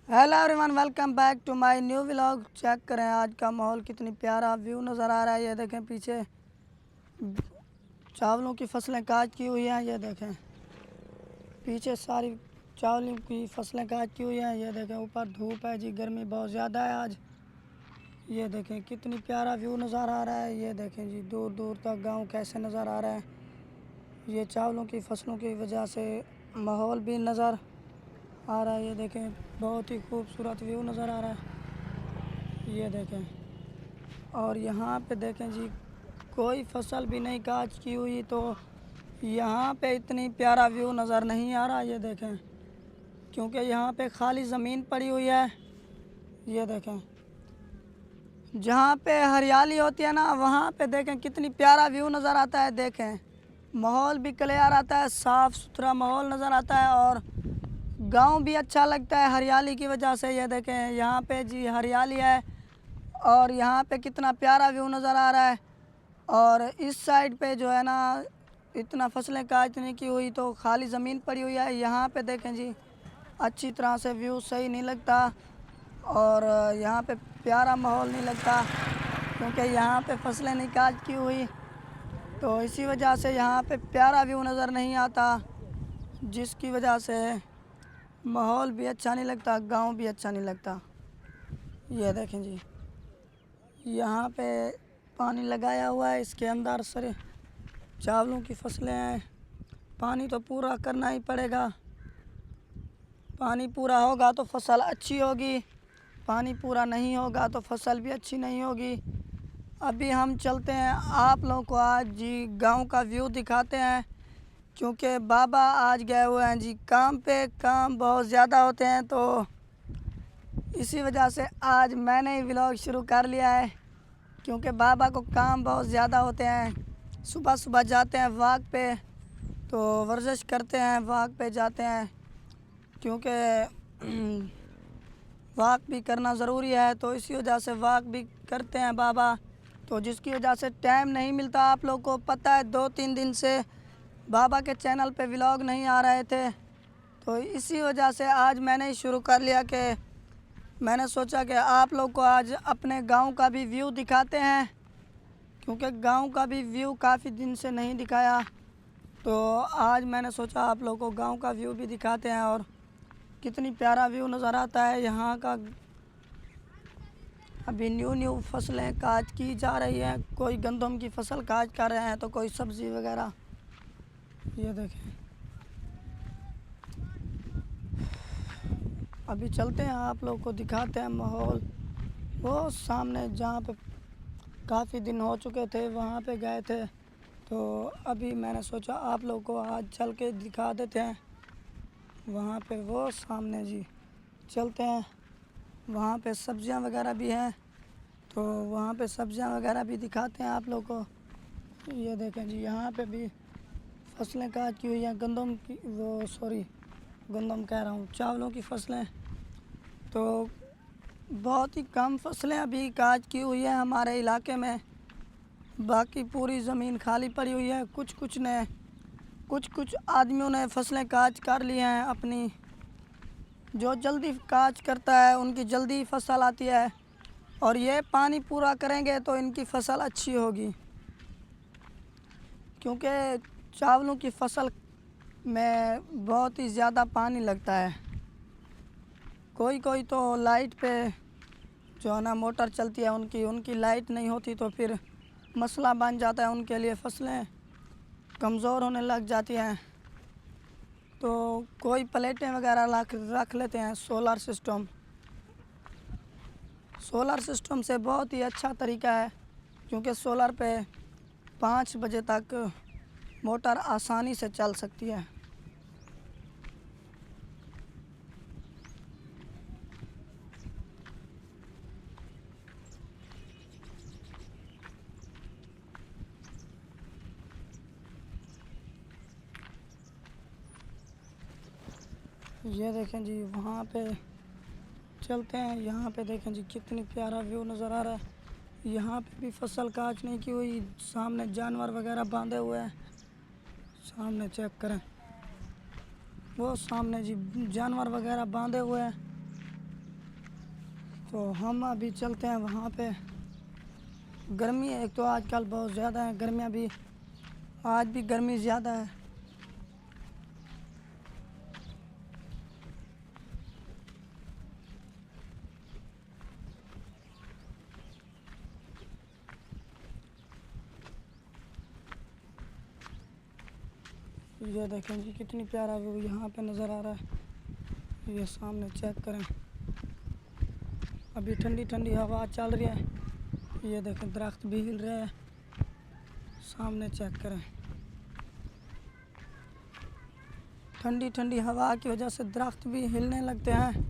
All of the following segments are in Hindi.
Hello everyone, welcome back to my new vlog. Check करें आज का माहौल, कितनी प्यारा व्यू नज़र आ रहा है। ये देखें पीछे चावलों की फसलें काट की हुई हैं। ये देखें पीछे सारी चावलों की फसलें काट की हुई हैं। ये देखें ऊपर धूप है जी, गर्मी बहुत ज़्यादा है आज। ये देखें कितनी प्यारा व्यू नज़र आ रहा है। ये देखें जी, दूर दूर तक गांव कैसे नज़र आ रहा है। ये चावलों की फसलों की वजह से माहौल भी नज़र आ रहा है। ये देखें बहुत ही खूबसूरत व्यू नज़र आ रहा है। ये देखें, और यहाँ पे देखें जी, कोई फसल भी नहीं काट की हुई, तो यहाँ पे इतनी प्यारा व्यू नज़र नहीं आ रहा। ये देखें क्योंकि यहाँ पे खाली ज़मीन पड़ी हुई है। ये देखें जहाँ पे हरियाली होती है ना, वहाँ पे देखें कितनी प्यारा व्यू नज़र आता है। देखें माहौल भी क्लियर आता है, साफ़ सुथरा माहौल नज़र आता है और गांव भी अच्छा लगता है हरियाली की वजह से। ये देखें यहाँ पे जी हरियाली है और यहाँ पे कितना प्यारा व्यू नज़र आ रहा है। और इस साइड पे जो है ना, इतना फसलें काटने की हुई तो खाली ज़मीन पड़ी हुई है। यहाँ पे देखें जी, अच्छी तरह से व्यू सही नहीं लगता और यहाँ पे प्यारा माहौल नहीं लगता, क्योंकि यहाँ पे फसलें नहीं काट की हुई, तो इसी वजह से यहाँ पे प्यारा व्यू नज़र नहीं आता, जिसकी वजह से माहौल भी अच्छा नहीं लगता, गांव भी अच्छा नहीं लगता। ये देखें जी, यहाँ पे पानी लगाया हुआ है, इसके अंदर सारे चावलों की फसलें हैं। पानी तो पूरा करना ही पड़ेगा, पानी पूरा होगा तो फसल अच्छी होगी, पानी पूरा नहीं होगा तो फसल भी अच्छी नहीं होगी। अभी हम चलते हैं, आप लोगों को आज जी गांव का व्यू दिखाते हैं, क्योंकि बाबा आज गए हुए हैं जी काम पे। काम बहुत ज़्यादा होते हैं, तो इसी वजह से आज मैंने ही व्लॉग शुरू कर लिया है, क्योंकि बाबा को काम बहुत ज़्यादा होते हैं। सुबह सुबह जाते हैं वॉक पे, तो वर्जिश करते हैं, वॉक पे जाते हैं, क्योंकि वॉक भी करना ज़रूरी है, तो इसी वजह से वॉक भी करते हैं बाबा। तो जिसकी वजह से टाइम नहीं मिलता। आप लोग को पता है 2-3 दिन से बाबा के चैनल पे व्लॉग नहीं आ रहे थे, तो इसी वजह से आज मैंने ही शुरू कर लिया कि मैंने सोचा कि आप लोग को आज अपने गांव का भी व्यू दिखाते हैं, क्योंकि गांव का भी व्यू काफ़ी दिन से नहीं दिखाया, तो आज मैंने सोचा आप लोग को गांव का व्यू भी दिखाते हैं। और कितनी प्यारा व्यू नज़र आता है यहाँ का। अभी न्यू न्यू फसलें काट की जा रही हैं, कोई गंदम की फसल काट कर रहे हैं, तो कोई सब्ज़ी वगैरह। ये देखें, अभी चलते हैं, आप लोग को दिखाते हैं माहौल। वो सामने जहाँ पे काफ़ी दिन हो चुके थे वहाँ पे गए थे, तो अभी मैंने सोचा आप लोग को आज चल के दिखा देते हैं। वहाँ पे वो सामने जी चलते हैं, वहाँ पे सब्जियाँ वगैरह भी हैं, तो वहाँ पे सब्जियाँ वगैरह भी दिखाते हैं आप लोग को। ये देखें जी, यहाँ पे भी फसलें काट की हुई हैं, गंदम की, वो सॉरी गंदम कह रहा हूँ, चावलों की फसलें। तो बहुत ही कम फसलें अभी काट की हुई है हमारे इलाके में, बाकी पूरी ज़मीन खाली पड़ी हुई है। कुछ आदमियों ने फसलें काट कर ली हैं अपनी। जो जल्दी काट करता है उनकी जल्दी फसल आती है, और ये पानी पूरा करेंगे तो इनकी फसल अच्छी होगी, क्योंकि चावलों की फसल में बहुत ही ज़्यादा पानी लगता है। कोई कोई तो लाइट पे जो है ना मोटर चलती है, उनकी लाइट नहीं होती, तो फिर मसला बन जाता है उनके लिए, फसलें कमज़ोर होने लग जाती हैं। तो कोई प्लेटें वगैरह रख लेते हैं। सोलर सिस्टम से बहुत ही अच्छा तरीका है, क्योंकि सोलर पे 5 बजे तक मोटर आसानी से चल सकती है। ये देखें जी, वहाँ पे चलते हैं, यहाँ पे देखें जी कितनी प्यारा व्यू नज़र आ रहा है। यहाँ पे भी फसल काटने की हुई, सामने जानवर वगैरह बांधे हुए हैं, सामने चेक करें, वो सामने जी जानवर वगैरह बांधे हुए हैं। तो हम अभी चलते हैं वहाँ पे। गर्मी है एक तो आजकल बहुत ज़्यादा है, गर्मियाँ भी आज भी गर्मी ज़्यादा है। ये देखें जी कितनी प्यारा व्यू यहाँ पे नज़र आ रहा है। ये सामने चेक करें, अभी ठंडी ठंडी हवा चल रही है। ये देखें दरख्त भी हिल रहे हैं, सामने चेक करें। ठंडी ठंडी हवा की वजह से दरख्त भी हिलने लगते हैं।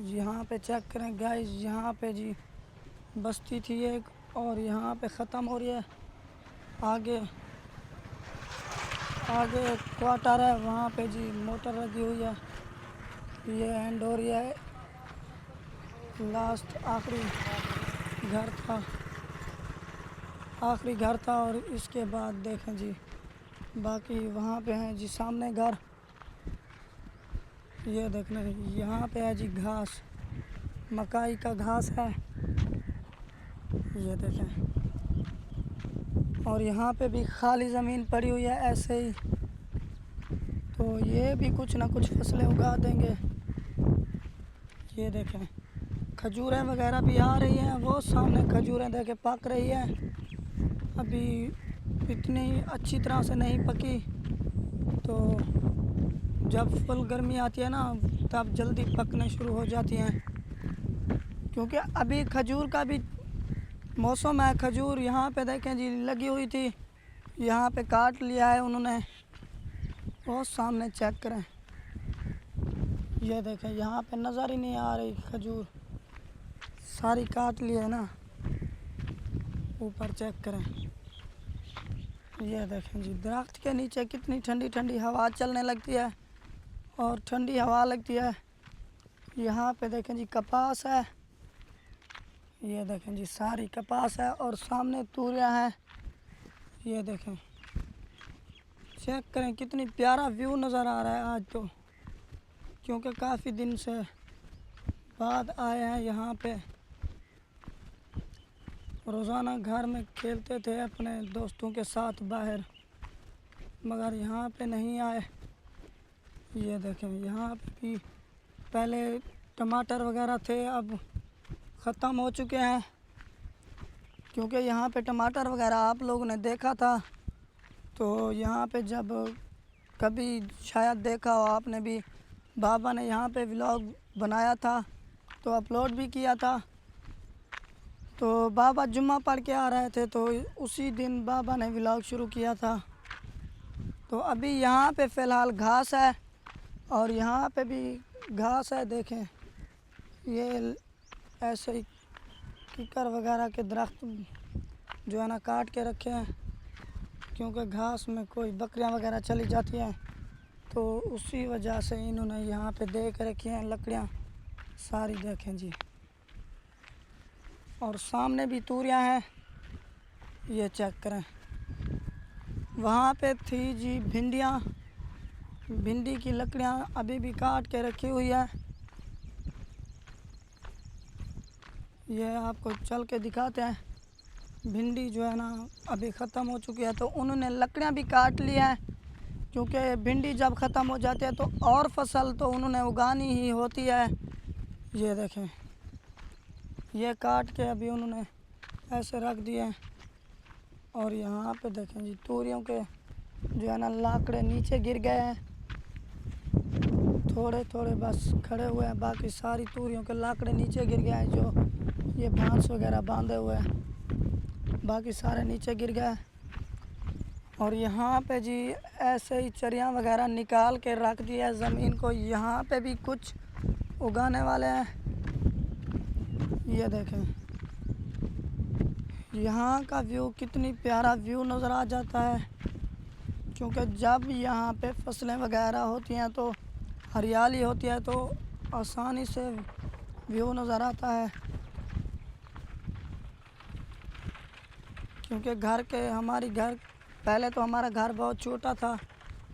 यहाँ पे चेक करें गाइस, यहाँ पे जी बस्ती थी एक और यहाँ पे ख़त्म हो रही है। आगे आगे एक क्वार्टर है, वहाँ पे जी मोटर लगी हुई है। ये एंड हो रही है, लास्ट आखिरी घर था और इसके बाद देखें जी बाकी वहाँ पे हैं जी सामने घर। ये देखना यहाँ पे है जी घास, मकाई का घास है, ये देखें। और यहाँ पे भी खाली ज़मीन पड़ी हुई है ऐसे ही, तो ये भी कुछ ना कुछ फसलें उगा देंगे। ये देखें खजूरें वगैरह भी आ रही हैं, वो सामने खजूरें देखे पक रही है। अभी इतनी अच्छी तरह से नहीं पकी, तो जब फुल गर्मी आती है ना तब जल्दी पकने शुरू हो जाती हैं। क्योंकि अभी खजूर का भी मौसम है। खजूर यहाँ पे देखें जी लगी हुई थी, यहाँ पे काट लिया है उन्होंने, बहुत सामने चेक करें। ये देखें यहाँ पे नज़र ही नहीं आ रही खजूर, सारी काट ली है ना। ऊपर चेक करें, ये देखें जी दरख्त के नीचे कितनी ठंडी ठंडी हवा चलने लगती है और ठंडी हवा लगती है। यहाँ पे देखें जी कपास है, ये देखें जी सारी कपास है और सामने तूरियाँ हैं। ये देखें चेक करें कितनी प्यारा व्यू नज़र आ रहा है आज तो, क्योंकि काफ़ी दिन से बाद आए हैं यहाँ पे। रोज़ाना घर में खेलते थे अपने दोस्तों के साथ बाहर, मगर यहाँ पे नहीं आए। ये देखें यहाँ पे भी पहले टमाटर वगैरह थे, अब ख़त्म हो चुके हैं। क्योंकि यहाँ पे टमाटर वगैरह आप लोगों ने देखा था, तो यहाँ पे जब कभी शायद देखा हो आपने भी, बाबा ने यहाँ पे व्लॉग बनाया था तो अपलोड भी किया था। तो बाबा जुम्मा पढ़ के आ रहे थे, तो उसी दिन बाबा ने व्लॉग शुरू किया था। तो अभी यहाँ पे फ़िलहाल घास है और यहाँ पे भी घास है। देखें ये ऐसे ही कीकर वगैरह के दरख्त जो है ना काट के रखे हैं, क्योंकि घास में कोई बकरियां वगैरह चली जाती हैं, तो उसी वजह से इन्होंने यहाँ पे दे के रखी हैं लकड़ियाँ सारी। देखें जी और सामने भी तूरियाँ हैं, ये चेक करें। वहाँ पे थी जी भिंडियाँ, भिंडी की लकड़ियाँ अभी भी काट के रखी हुई है। ये आपको चल के दिखाते हैं। भिंडी जो है ना अभी ख़त्म हो चुकी है, तो उन्होंने लकड़ियाँ भी काट लिया है, क्योंकि भिंडी जब ख़त्म हो जाती है तो और फसल तो उन्होंने उगानी ही होती है। ये देखें ये काट के अभी उन्होंने ऐसे रख दिए हैं। और यहाँ पे देखें जी तूरियों के जो है ना लाकड़े नीचे गिर गए हैं, थोड़े थोड़े बस खड़े हुए हैं, बाकी सारी तूरियों के लाकड़े नीचे गिर गए हैं। जो ये बांस वगैरह बांधे हुए हैं बाकी सारे नीचे गिर गए। और यहाँ पे जी ऐसे ही चरियाँ वगैरह निकाल के रख दिया है ज़मीन को। यहाँ पे भी कुछ उगाने वाले हैं। ये देखें यहाँ का व्यू कितनी प्यारा व्यू नज़र आ जाता है, क्योंकि जब यहाँ पे फसलें वगैरह होती हैं तो हरियाली होती है तो आसानी से व्यू नज़र आता है। क्योंकि हमारी घर पहले तो हमारा घर बहुत छोटा था,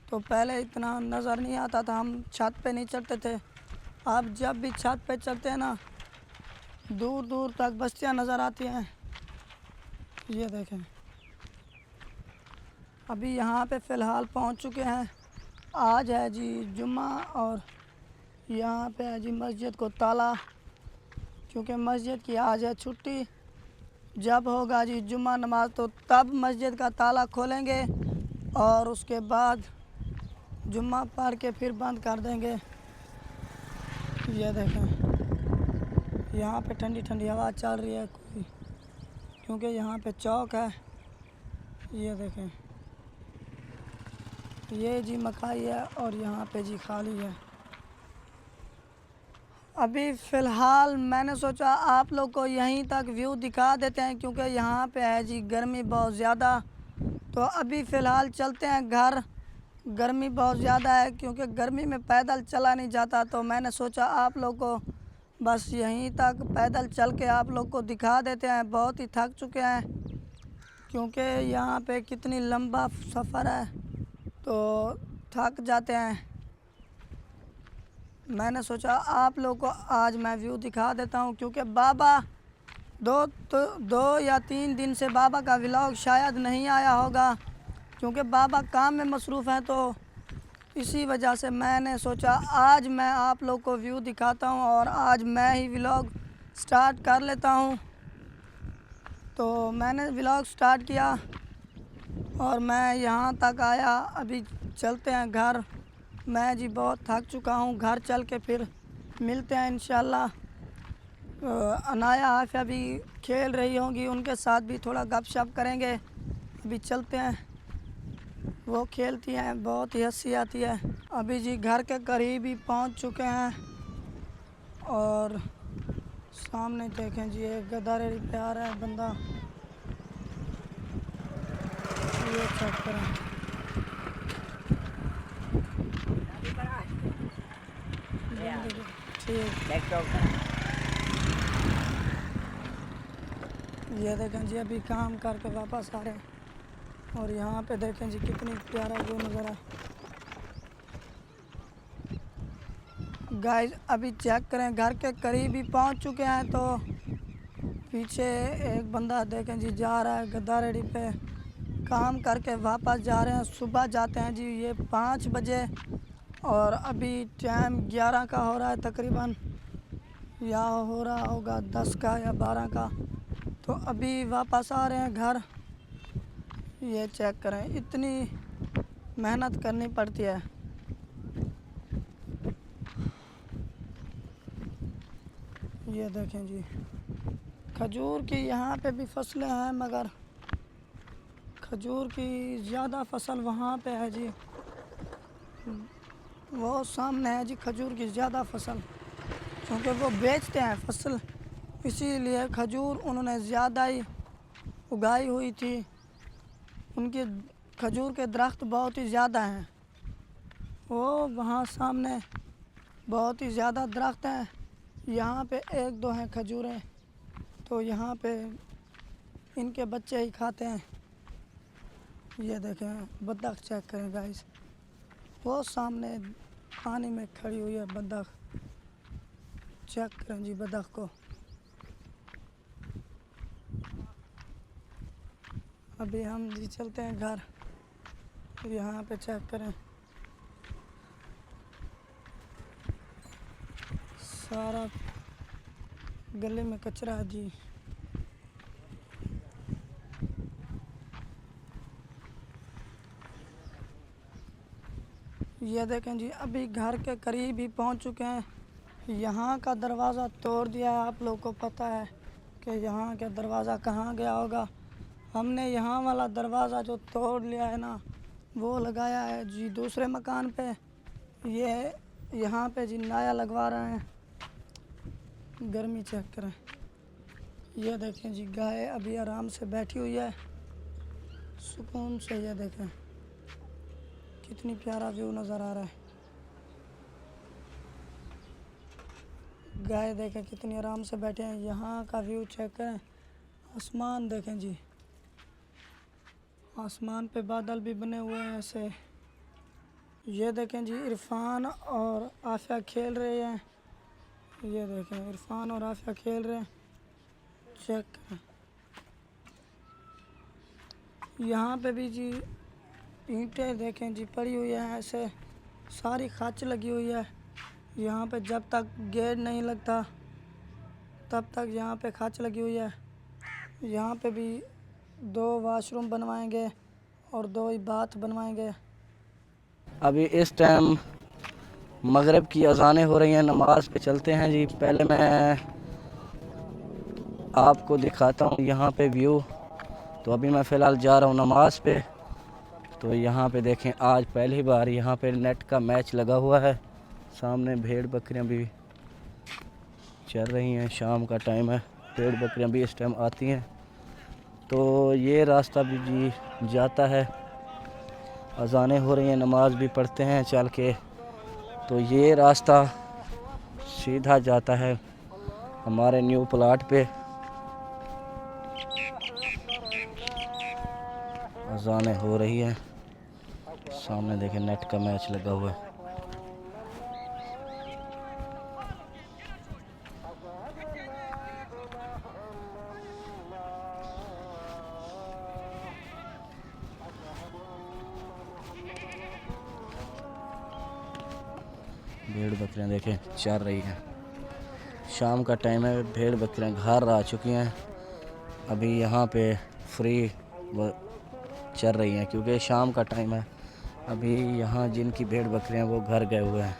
तो पहले इतना नज़र नहीं आता था, हम छत पे नहीं चढ़ते थे। अब जब भी छत पे चढ़ते हैं ना, दूर दूर तक बस्तियां नज़र आती हैं। ये देखें, अभी यहाँ पे फ़िलहाल पहुँच चुके हैं। आज है जी जुम्मा और यहाँ पे है जी मस्जिद को ताला, क्योंकि मस्जिद की आज है छुट्टी। जब होगा जी जुम्मा नमाज तो तब मस्जिद का ताला खोलेंगे और उसके बाद जुम्मा पढ़ के फिर बंद कर देंगे। ये देखें, यहाँ पे ठंडी ठंडी हवा चल रही है कोई, क्योंकि यहाँ पे चौक है। ये देखें, ये जी मकाई है और यहाँ पे जी खाली है। अभी फ़िलहाल मैंने सोचा आप लोग को यहीं तक व्यू दिखा देते हैं, क्योंकि यहाँ पे है जी गर्मी बहुत ज़्यादा। तो अभी फ़िलहाल चलते हैं घर। गर्मी बहुत ज़्यादा है, क्योंकि गर्मी में पैदल चला नहीं जाता, तो मैंने सोचा आप लोग को बस यहीं तक पैदल चल के आप लोग को दिखा देते हैं। बहुत ही थक चुके हैं, क्योंकि यहाँ पे कितनी लंबा सफ़र है, तो थक जाते हैं। मैंने सोचा आप लोग को आज मैं व्यू दिखा देता हूँ, क्योंकि बाबा 2 या 3 दिन से बाबा का व्लॉग शायद नहीं आया होगा, क्योंकि बाबा काम में मसरूफ़ हैं। तो इसी वजह से मैंने सोचा आज मैं आप लोग को व्यू दिखाता हूँ और आज मैं ही व्लॉग स्टार्ट कर लेता हूँ। तो मैंने व्लॉग स्टार्ट किया और मैं यहाँ तक आया। अभी चलते हैं घर। मैं जी बहुत थक चुका हूँ, घर चल के फिर मिलते हैं इंशाल्लाह। अनाया आफिया भी खेल रही होंगी, उनके साथ भी थोड़ा गपशप करेंगे। अभी चलते हैं, वो खेलती हैं, बहुत ही हंसी आती है। अभी जी घर के करीब ही पहुँच चुके हैं और सामने देखें जी एक गदारे पे आ रहा है बंदा। ये चेक करें, ठीक। ये देखें जी अभी काम करके वापस आ रहे हैं और यहाँ पे देखें जी कितनी प्यारा व्यू नज़र आ। गाइस अभी चेक करें, घर के करीब ही पहुँच चुके हैं। तो पीछे एक बंदा देखें जी जा रहा है गद्दारेड़ी पे, काम करके वापस जा रहे हैं। सुबह जाते हैं जी ये 5 बजे और अभी टाइम 11 का हो रहा है तकरीबन, या हो रहा होगा 10 का या 12 का। तो अभी वापस आ रहे हैं घर। ये चेक करें, इतनी मेहनत करनी पड़ती है। ये देखें जी खजूर की यहाँ पे भी फसलें हैं, मगर खजूर की ज़्यादा फसल वहाँ पे है जी, वो सामने है जी खजूर की ज़्यादा फसल, क्योंकि वो बेचते हैं फसल, इसीलिए खजूर उन्होंने ज़्यादा ही उगाई हुई थी। उनके खजूर के दरख्त बहुत ही ज़्यादा हैं। वो वहाँ सामने बहुत ही ज़्यादा दरख्त हैं। यहाँ पे 1-2 हैं खजूरें, तो यहाँ पे इनके बच्चे ही खाते हैं। ये देखें बत्तख चेक करें गाइस, वो सामने पानी में खड़ी हुई है बत्तख। चेक करें जी बत्तख को। अभी हम जी चलते हैं घर। फिर यहाँ पे चेक करें, सारा गले में कचरा है जी। ये देखें जी अभी घर के करीब ही पहुंच चुके हैं। यहाँ का दरवाज़ा तोड़ दिया है, आप लोग को पता है कि यहाँ का दरवाज़ा कहाँ गया होगा। हमने यहाँ वाला दरवाज़ा जो तोड़ लिया है ना, वो लगाया है जी दूसरे मकान पे। ये यहाँ पे जी नया लगवा रहे हैं। गर्मी चेक करें, ये देखें जी गाय अभी आराम से बैठी हुई है सुकून से। ये देखें कितनी प्यारा व्यू नज़र आ रहा है। गाय देखें कितनी आराम से बैठे हैं। यहाँ का व्यू चेक करें, आसमान देखें जी, आसमान पे बादल भी बने हुए हैं ऐसे। ये देखें जी, इरफान और आफिया खेल रहे हैं। ये देखें इरफान और आफिया खेल रहे हैं, चेक करें। यहाँ पे भी जी ईंटें देखें जी पड़ी हुई है ऐसे, सारी खाच लगी हुई है। यहाँ पे जब तक गेट नहीं लगता तब तक यहाँ पे खाच लगी हुई है। यहाँ पे भी 2 वाशरूम बनवाएंगे और 2 ही बाथ बनवाएंगे। अभी इस टाइम मगरिब की अज़ानें हो रही हैं, नमाज पे चलते हैं जी। पहले मैं आपको दिखाता हूँ यहाँ पे व्यू। तो अभी मैं फ़िलहाल जा रहा हूँ नमाज पे। तो यहाँ पे देखें, आज पहली बार यहाँ पे नेट का मैच लगा हुआ है। सामने भेड़ बकरियाँ भी चल रही हैं, शाम का टाइम है, भेड़ बकरियाँ भी इस टाइम आती हैं। तो ये रास्ता भी जी जाता है, अज़ानें हो रही हैं, नमाज भी पढ़ते हैं चल के। तो ये रास्ता सीधा जाता है हमारे न्यू प्लाट पे। अज़ानें हो रही हैं, सामने देखें नेट का मैच लगा हुआ है। भेड़ बकरियां देखें चर रही हैं, शाम का टाइम है, भेड़ बकरियां घर आ चुकी हैं। अभी यहाँ पे फ्री वो चर रही हैं क्योंकि शाम का टाइम है। अभी यहाँ जिनकी भेड़ बकरियां वो घर गए हुए हैं।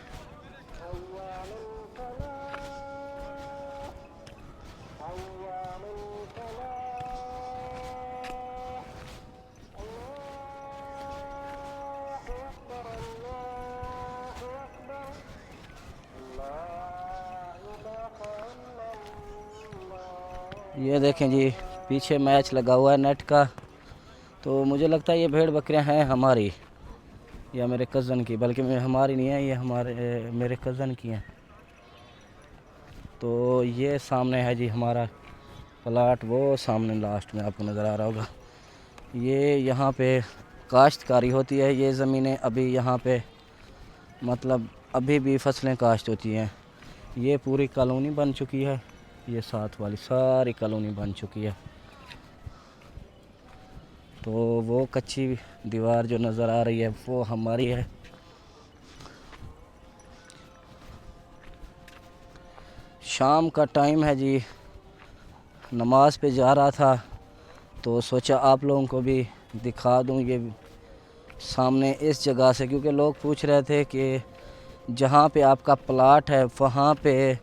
ये देखें जी, पीछे मैच लगा हुआ है नेट का। तो मुझे लगता है ये भेड़ बकरियां हैं हमारी या मेरे कज़न की, बल्कि हमारी नहीं है, ये मेरे कज़न की हैं। तो ये सामने है जी हमारा प्लाट, वो सामने लास्ट में आपको नज़र आ रहा होगा। ये यहाँ पे काश्तकारी होती है, ये ज़मीनें अभी यहाँ पे मतलब अभी भी फसलें काश्त होती हैं। ये पूरी कॉलोनी बन चुकी है, ये साथ वाली सारी कॉलोनी बन चुकी है। तो वो कच्ची दीवार जो नज़र आ रही है वो हमारी है। शाम का टाइम है जी, नमाज पे जा रहा था तो सोचा आप लोगों को भी दिखा दूं ये सामने इस जगह से, क्योंकि लोग पूछ रहे थे कि जहाँ पे आपका प्लाट है वहाँ पे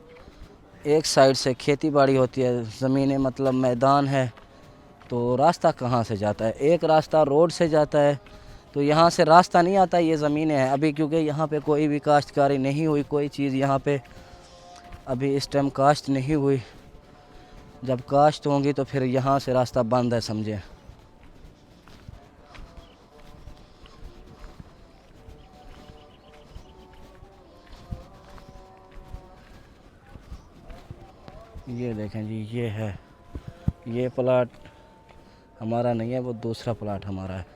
एक साइड से खेती बाड़ी होती है, ज़मीनें मतलब मैदान है, तो रास्ता कहाँ से जाता है? एक रास्ता रोड से जाता है, तो यहाँ से रास्ता नहीं आता, ये ज़मीनें हैं अभी, क्योंकि यहाँ पे कोई भी काश्तकारी नहीं हुई, कोई चीज़ यहाँ पे अभी इस टाइम काश्त नहीं हुई। जब काश्त होंगी तो फिर यहाँ से रास्ता बंद है समझे। ये देखें जी, ये है, ये प्लाट हमारा नहीं है, वो दूसरा प्लाट हमारा है।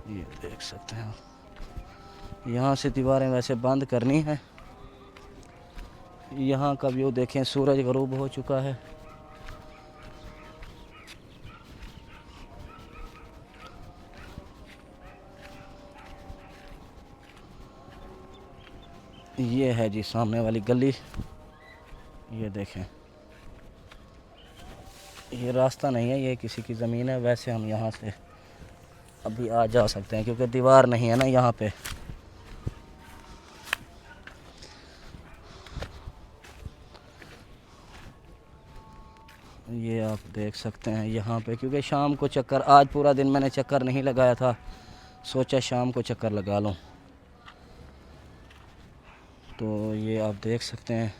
ये देख सकते हैं, यहाँ से दीवारें वैसे बंद करनी है। यहाँ का व्यू देखें, सूरज गरूब हो चुका है। ये है जी सामने वाली गली, ये देखें, ये रास्ता नहीं है, ये किसी की ज़मीन है। वैसे हम यहाँ से अभी आ जा सकते हैं क्योंकि दीवार नहीं है ना यहाँ पे। ये आप देख सकते हैं यहाँ पे, क्योंकि शाम को चक्कर, आज पूरा दिन मैंने चक्कर नहीं लगाया था, सोचा शाम को चक्कर लगा लूँ। तो ये आप देख सकते हैं,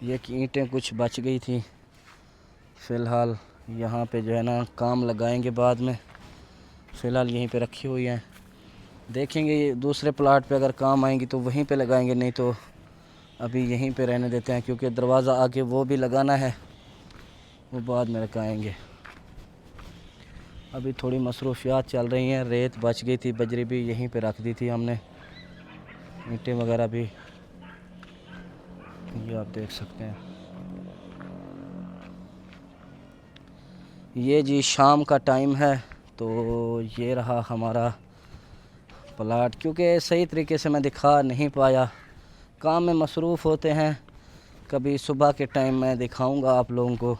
ये कि ईंटें कुछ बच गई थी, फ़िलहाल यहाँ पे जो है ना काम लगाएंगे बाद में, फ़िलहाल यहीं पे रखी हुई हैं। देखेंगे ये दूसरे प्लाट पे अगर काम आएंगी तो वहीं पे लगाएंगे, नहीं तो अभी यहीं पे रहने देते हैं, क्योंकि दरवाज़ा आके वो भी लगाना है, वो बाद में लगाएंगे। अभी थोड़ी मसरूफियात चल रही हैं, रेत बच गई थी, बजरी भी यहीं पे रख दी थी हमने, ईंटें वगैरह भी, ये आप देख सकते हैं। ये जी शाम का टाइम है, तो ये रहा हमारा प्लाट, क्योंकि सही तरीके से मैं दिखा नहीं पाया, काम में मसरूफ़ होते हैं। कभी सुबह के टाइम मैं दिखाऊंगा आप लोगों को,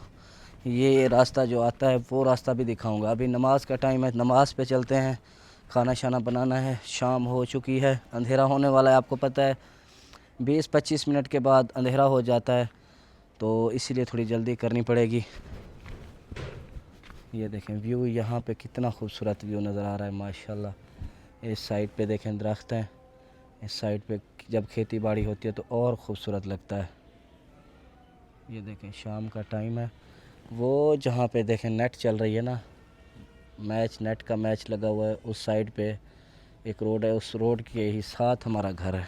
ये रास्ता जो आता है वो रास्ता भी दिखाऊंगा। अभी नमाज का टाइम है, नमाज पे चलते हैं, खाना शाना बनाना है, शाम हो चुकी है, अंधेरा होने वाला है। आपको पता है 20-25 मिनट के बाद अंधेरा हो जाता है, तो इसीलिए थोड़ी जल्दी करनी पड़ेगी। ये देखें व्यू, यहाँ पे कितना खूबसूरत व्यू नज़र आ रहा है माशाल्लाह। इस साइड पे देखें दरख्त हैं, इस साइड पे जब खेती बाड़ी होती है तो और ख़ूबसूरत लगता है। ये देखें शाम का टाइम है, वो जहाँ पे देखें नेट चल रही है ना, मैच, नेट का मैच लगा हुआ है, उस साइड पे एक रोड है, उस रोड के ही साथ हमारा घर है।